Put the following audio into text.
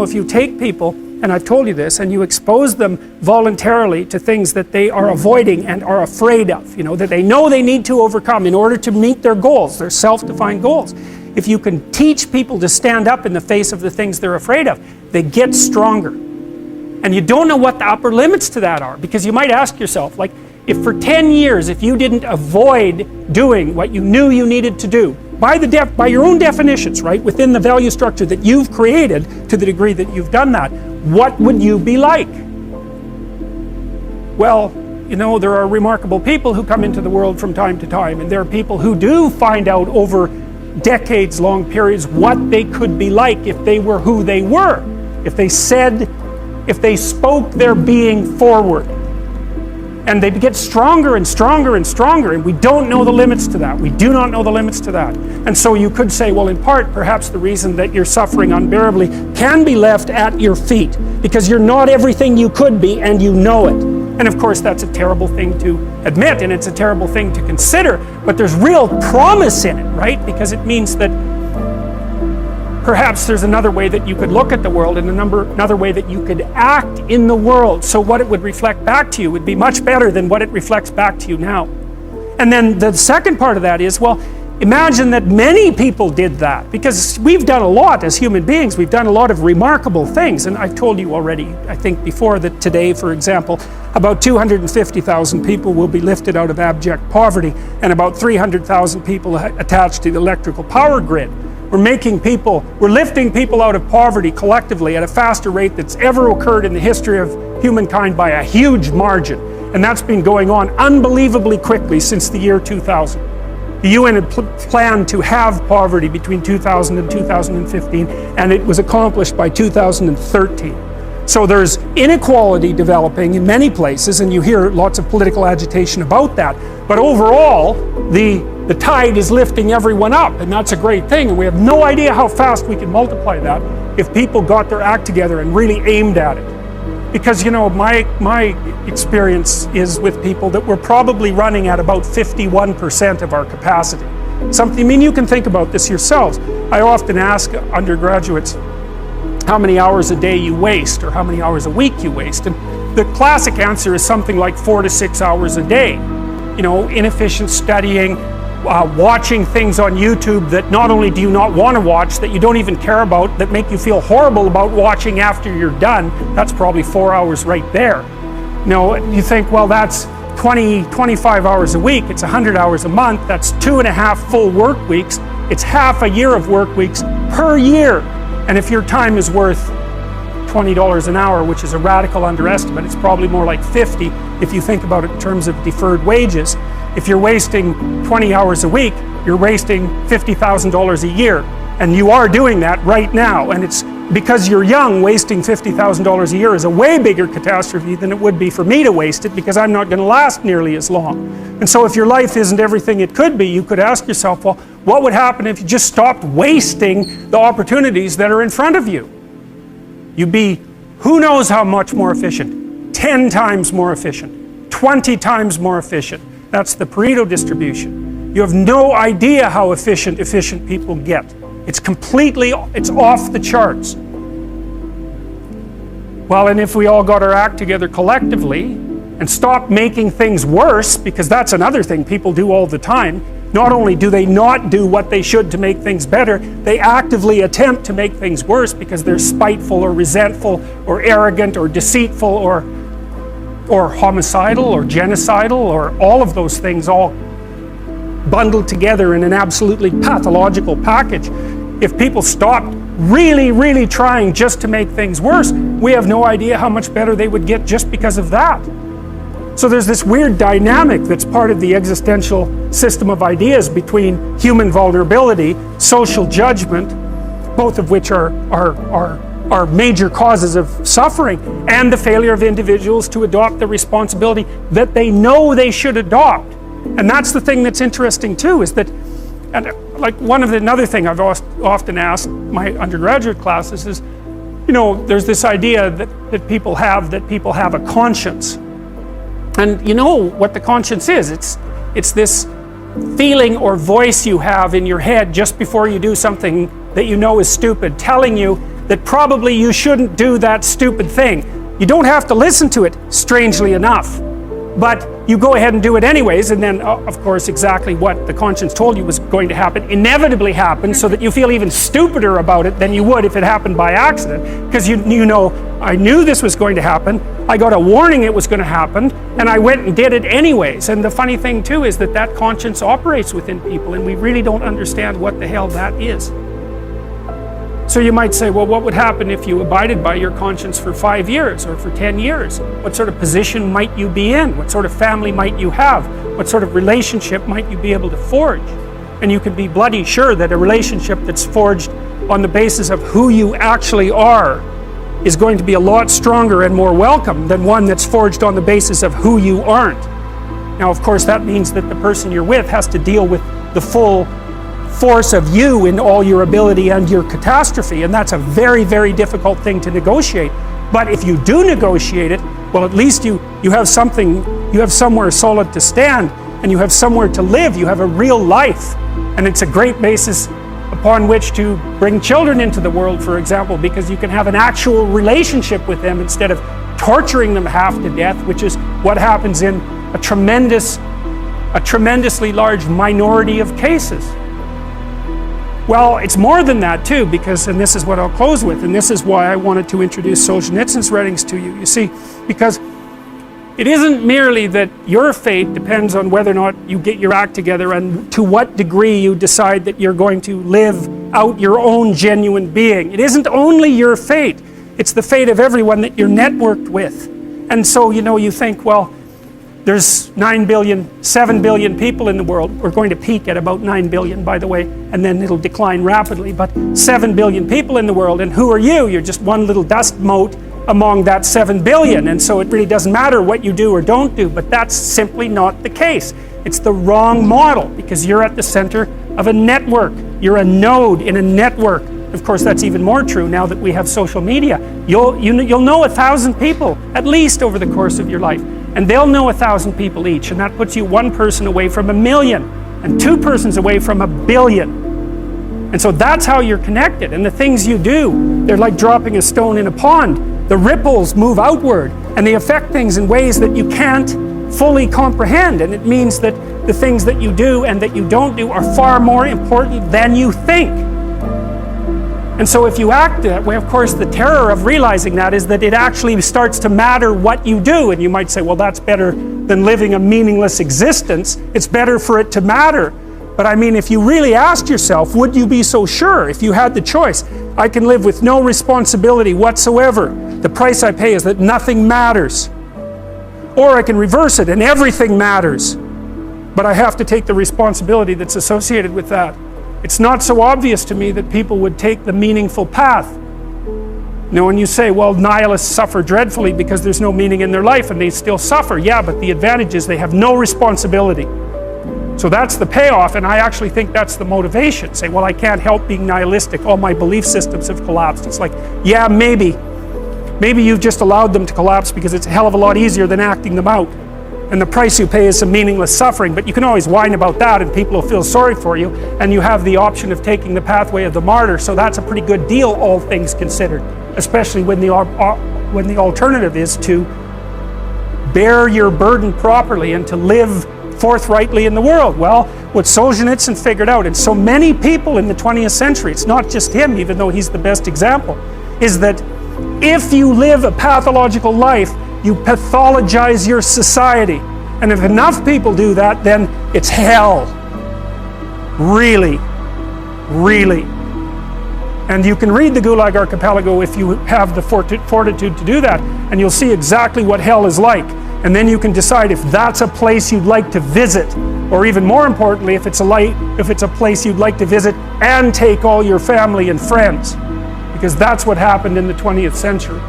if you take people, and I've told you this, and you expose them voluntarily to things that they are avoiding and are afraid of, that they know they need to overcome in order to meet their goals, their self-defined goals. If you can teach people to stand up in the face of the things they're afraid of, they get stronger. And you don't know what the upper limits to that are, because you might ask yourself, like, if for 10 years, if you didn't avoid doing what you knew you needed to do, by your own definitions, right, within the value structure that you've created, to the degree that you've done that, what would you be like? Well, there are remarkable people who come into the world from time to time, and there are people who do find out over decades-long periods what they could be like if they were who they were, if they spoke their being forward. And they get stronger and stronger and stronger, and we don't know the limits to that. We do not know the limits to that. And so you could say, well, in part, perhaps the reason that you're suffering unbearably can be left at your feet, because you're not everything you could be, and you know it. And of course, that's a terrible thing to admit, and it's a terrible thing to consider, but there's real promise in it, right? Because it means that perhaps there's another way that you could look at the world, and another way that you could act in the world, so what it would reflect back to you would be much better than what it reflects back to you now. And then the second part of that is, well, imagine that many people did that, because we've done a lot as human beings. We've done a lot of remarkable things, and I've told you already, I think before, that today, for example, about 250,000 people will be lifted out of abject poverty, and about 300,000 people attached to the electrical power grid. We're lifting people out of poverty collectively at a faster rate that's ever occurred in the history of humankind by a huge margin. And that's been going on unbelievably quickly since the year 2000. The UN had planned to have poverty between 2000 and 2015, and it was accomplished by 2013. So there's inequality developing in many places, and you hear lots of political agitation about that. But overall, the tide is lifting everyone up, and that's a great thing. And we have no idea how fast we can multiply that if people got their act together and really aimed at it. Because, my experience is with people that we're probably running at about 51% of our capacity. You can think about this yourselves. I often ask undergraduates how many hours a day you waste, or how many hours a week you waste. And the classic answer is something like 4 to 6 hours a day. Inefficient studying, watching things on YouTube that not only do you not want to watch, that you don't even care about, that make you feel horrible about watching after you're done. That's probably 4 hours right there. You think, well, that's 25 hours a week, it's 100 hours a month, that's 2.5 full work weeks, it's half a year of work weeks per year. And if your time is worth $20 an hour, which is a radical underestimate, it's probably more like 50 if you think about it in terms of deferred wages. If you're wasting 20 hours a week, you're wasting $50,000 a year. And you are doing that right now. And it's because you're young, wasting $50,000 a year is a way bigger catastrophe than it would be for me to waste it, because I'm not going to last nearly as long. And so if your life isn't everything it could be, you could ask yourself, well, what would happen if you just stopped wasting the opportunities that are in front of you? You'd be, who knows how much more efficient? 10 times more efficient, 20 times more efficient. That's the Pareto distribution. You have no idea how efficient people get. It's off the charts. Well, and if we all got our act together collectively and stopped making things worse, because that's another thing people do all the time. Not only do they not do what they should to make things better, they actively attempt to make things worse because they're spiteful or resentful or arrogant or deceitful or homicidal or genocidal, or all of those things all bundled together in an absolutely pathological package. If people stopped really trying just to make things worse, we have no idea how much better they would get just because of that. So there's this weird dynamic that's part of the existential system of ideas between human vulnerability, social judgment, both of which are major causes of suffering, and the failure of individuals to adopt the responsibility that they know they should adopt. And that's the thing that's interesting too, is that, and like another thing I've often asked my undergraduate classes is, there's this idea that people have a conscience. And you know what the conscience is. It's this feeling or voice you have in your head just before you do something that you know is stupid, telling you that probably you shouldn't do that stupid thing. You don't have to listen to it, strangely enough. But you go ahead and do it anyways, and then, of course, exactly what the conscience told you was going to happen inevitably happens, so that you feel even stupider about it than you would if it happened by accident. Because you know, I knew this was going to happen, I got a warning it was going to happen, and I went and did it anyways. And the funny thing too is that that conscience operates within people, and we really don't understand what the hell that is. So you might say, well, what would happen if you abided by your conscience for 5 years or for 10 years? What sort of position might you be in? What sort of family might you have? What sort of relationship might you be able to forge? And you can be bloody sure that a relationship that's forged on the basis of who you actually are is going to be a lot stronger and more welcome than one that's forged on the basis of who you aren't. Now, of course, that means that the person you're with has to deal with the full force of you in all your ability and your catastrophe, and that's a very, very difficult thing to negotiate. But if you do negotiate it, well, at least you have something, you have somewhere solid to stand, and you have somewhere to live, you have a real life, and it's a great basis upon which to bring children into the world, for example, because you can have an actual relationship with them instead of torturing them half to death, which is what happens in a tremendously large minority of cases. Well, it's more than that too, because, and this is what I'll close with, and this is why I wanted to introduce Solzhenitsyn's writings to you. You see, because it isn't merely that your fate depends on whether or not you get your act together and to what degree you decide that you're going to live out your own genuine being. It isn't only your fate, it's the fate of everyone that you're networked with. And so, you know, you think, well, there's 7 billion people in the world. We're going to peak at about 9 billion, by the way, and then it'll decline rapidly, but 7 billion people in the world, and who are you? You're just one little dust mote among that 7 billion, and so it really doesn't matter what you do or don't do, but that's simply not the case. It's the wrong model, because you're at the center of a network. You're a node in a network. Of course, that's even more true now that we have social media. You'll know 1,000 people, at least over the course of your life. And they'll know 1,000 people each, and that puts you one person away from 1 million, and 2 persons away from 1 billion. And so that's how you're connected. And the things you do, they're like dropping a stone in a pond. The ripples move outward, and they affect things in ways that you can't fully comprehend. And it means that the things that you do and that you don't do are far more important than you think. And so if you act that way, of course, the terror of realizing that is that it actually starts to matter what you do. And you might say, well, that's better than living a meaningless existence. It's better for it to matter. But I mean, if you really asked yourself, would you be so sure if you had the choice? I can live with no responsibility whatsoever. The price I pay is that nothing matters. Or I can reverse it and everything matters. But I have to take the responsibility that's associated with that. It's not so obvious to me that people would take the meaningful path. You know, when you say, well, nihilists suffer dreadfully because there's no meaning in their life and they still suffer. Yeah, but the advantage is they have no responsibility. So that's the payoff, and I actually think that's the motivation. Say, well, I can't help being nihilistic. All my belief systems have collapsed. It's like, yeah, maybe. Maybe you've just allowed them to collapse because it's a hell of a lot easier than acting them out. And the price you pay is some meaningless suffering, but you can always whine about that and people will feel sorry for you, and you have the option of taking the pathway of the martyr, so that's a pretty good deal, all things considered, especially when the alternative is to bear your burden properly and to live forthrightly in the world. Well, what Solzhenitsyn figured out, and so many people in the 20th century, it's not just him, even though he's the best example, is that if you live a pathological life, you pathologize your society. And if enough people do that, then it's hell. Really. Really. And you can read the Gulag Archipelago if you have the fortitude to do that, and you'll see exactly what hell is like. And then you can decide if that's a place you'd like to visit, or even more importantly, if it's a place you'd like to visit and take all your family and friends. Because that's what happened in the 20th century.